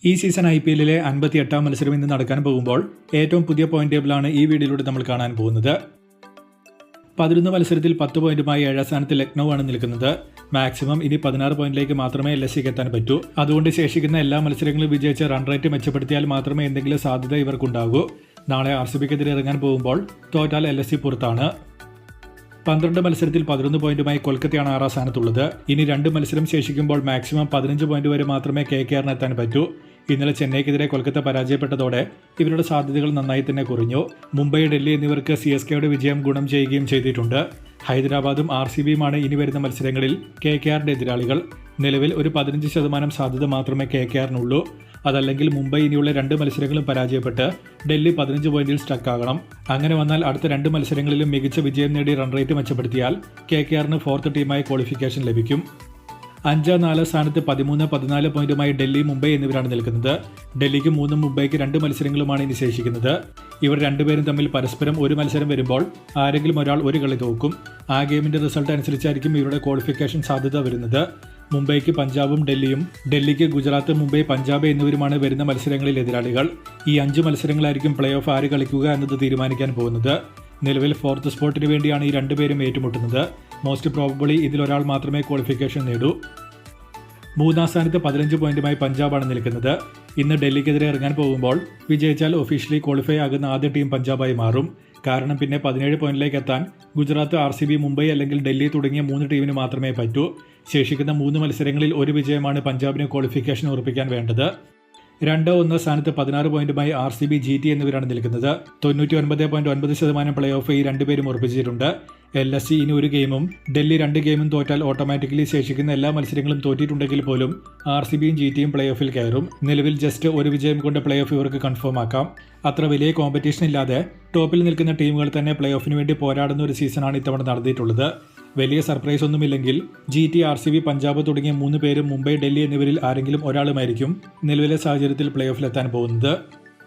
ഈ സീസൺ IPL-ലെ 58ാം മത്സരം ഇന്ന് നടക്കാൻ പോകുമ്പോൾ ഏറ്റവും പുതിയ പോയിന്റ് ടേബിളാണ് ഈ വീഡിയോയിലൂടെ നമ്മൾ കാണാൻ പോകുന്നത്. 11 മത്സരത്തിൽ 10 പോയിന്റുമായി 7ാം സ്ഥാനത്ത് ലക്നൗ ആണ് നിൽക്കുന്നത്. മാക്സിമം ഇനി 16 പോയിന്റിലേക്ക് മാത്രമേ LSCക്ക് എത്താൻ പറ്റൂ. അതുകൊണ്ട് ശേഷിക്കുന്ന എല്ലാ മത്സരങ്ങളും വിജയിച്ച് റൺ റേറ്റ് മെച്ചപ്പെടുത്തിയാൽ മാത്രമേ എന്തെങ്കിലും സാധ്യത ഇവർക്കുണ്ടാകൂ. നാളെ RCBക്കെതിരെ ഇറങ്ങാൻ പോകുമ്പോൾ തോറ്റാൽ LSC പുറത്താണ്. 12 മത്സരത്തിൽ 11 പോയിന്റുമായി കൊൽക്കത്തയാണ് 6ാം സ്ഥാനത്തുള്ളത്. ഇനി 2 മത്സരം ശേഷിക്കുമ്പോൾ മാക്സിമം 15 പോയിന്റ് വരെ മാത്രമേ KKRന് എത്താൻ പറ്റൂ. ഇന്നലെ ചെന്നൈക്കെതിരെ കൊൽക്കത്ത പരാജയപ്പെട്ടതോടെ ഇവരുടെ സാധ്യതകൾ നന്നായി തന്നെ കുറഞ്ഞു. മുംബൈ, ഡൽഹി എന്നിവർക്ക് CSKയുടെ വിജയം ഗുണം ചെയ്യുകയും ചെയ്തിട്ടുണ്ട്. ഹൈദരാബാദും RCBയുമാണ് ഇനി വരുന്ന മത്സരങ്ങളിൽ KKRന്റെ എതിരാളികൾ. നിലവിൽ ഒരു 15% സാധ്യത മാത്രമേ KKRനുള്ളൂ. അതല്ലെങ്കിൽ മുംബൈ ഇനിയുള്ള 2 മത്സരങ്ങളും പരാജയപ്പെട്ട് ഡൽഹി 15 പോയിന്റിൽ സ്റ്റക്കാകണം. അങ്ങനെ വന്നാൽ അടുത്ത 2 മത്സരങ്ങളിലും മികച്ച വിജയം നേടി റൺ റേറ്റ് മെച്ചപ്പെടുത്തിയാൽ KKRന് 4th ടീമായി ക്വാളിഫിക്കേഷൻ ലഭിക്കും. 5-4 സ്ഥാനത്ത് 13-14 പോയിന്റുമായി ഡൽഹി, മുംബൈ എന്നിവരാണ് നിൽക്കുന്നത്. ഡൽഹിക്ക് 3, മുംബൈക്ക് 2 മത്സരങ്ങളുമാണ് ഇനി ശേഷിക്കുന്നത്. ഇവർ രണ്ടുപേരും തമ്മിൽ പരസ്പരം ഒരു മത്സരം വരുമ്പോൾ ആരെങ്കിലും ഒരാൾ ഒരു കളി തോക്കും. ആ ഗെയിമിന്റെ റിസൾട്ട് അനുസരിച്ചായിരിക്കും ഇവരുടെ ക്വാളിഫിക്കേഷൻ സാധ്യത വരുന്നത്. മുംബൈക്ക് പഞ്ചാബും ഡൽഹിയും, ഡൽഹിക്ക് ഗുജറാത്ത്, മുംബൈ, പഞ്ചാബ് എന്നിവരുമാണ് വരുന്ന മത്സരങ്ങളിൽ എതിരാളികൾ. ഈ 5 മത്സരങ്ങളായിരിക്കും പ്ലേ ഓഫ് ആര് കളിക്കുക എന്നത് തീരുമാനിക്കാൻ പോകുന്നത്. നിലവിൽ 4th സ്പോട്ടിന് വേണ്ടിയാണ് ഈ രണ്ടുപേരും ഏറ്റുമുട്ടുന്നത്. മോസ്റ്റ് പ്രോബബിളി ഇതിലൊരാൾ മാത്രമേ ക്വാളിഫിക്കേഷൻ നേടൂ. 3ാം സ്ഥാനത്ത് 15 പോയിന്റുമായി പഞ്ചാബാണ് നിൽക്കുന്നത്. ഇന്ന് ഡൽഹിക്കെതിരെ ഇറങ്ങാൻ പോകുമ്പോൾ വിജയിച്ചാൽ ഒഫീഷ്യലി ക്വാളിഫൈ ആകുന്ന ആദ്യ ടീം പഞ്ചാബായി മാറും. കാരണം പിന്നെ 17 പോയിന്റിലേക്ക് എത്താൻ ഗുജറാത്ത്, RCB, മുംബൈ അല്ലെങ്കിൽ ഡൽഹി തുടങ്ങിയ 3 ടീമിന് മാത്രമേ പറ്റൂ. ശേഷിക്കുന്ന 3 മത്സരങ്ങളിൽ ഒരു വിജയമാണ് പഞ്ചാബിന് ക്വാളിഫിക്കേഷൻ ഉറപ്പിക്കാൻ വേണ്ടത്. 2-1 സ്ഥാനത്ത് 16 പോയിന്റുമായി RCB, GT എന്നിവരാണ് നിൽക്കുന്നത്. 99.9% പ്ലേ ഓഫ് ഈ രണ്ടുപേരും ഉറപ്പിച്ചിട്ടുണ്ട്. LSC ഇനി ഒരു ഗെയിമും ഡൽഹി 2 ഗെയിമും തോറ്റാൽ ഓട്ടോമാറ്റിക്കലി ശേഷിക്കുന്ന എല്ലാ മത്സരങ്ങളും തോറ്റിട്ടുണ്ടെങ്കിൽ പോലും RCBയും GTയും പ്ലേ ഓഫിൽ കയറും. നിലവിൽ ജസ്റ്റ് ഒരു വിജയം കൊണ്ട് പ്ലേ ഓഫ് ഇവർക്ക് കൺഫേം ആക്കാം. അത്ര വലിയ കോമ്പറ്റീഷൻ ഇല്ലാതെ ടോപ്പിൽ നിൽക്കുന്ന ടീമുകൾ തന്നെ പ്ലേ ഓഫിന് വേണ്ടി പോരാടുന്ന ഒരു സീസണാണ് ഇത്തവണ നടന്നിട്ടുള്ളത്. വലിയ സർപ്രൈസ് ഒന്നുമില്ലെങ്കിൽ GT, RCB, പഞ്ചാബ് തുടങ്ങിയ 3 പേരും മുംബൈ, ഡൽഹി എന്നിവരിൽ ആരെങ്കിലും ഒരാളുമായിരിക്കും നിലവിലെ സാഹചര്യത്തിൽ പ്ലേ ഓഫിലെത്താൻ പോകുന്നത്.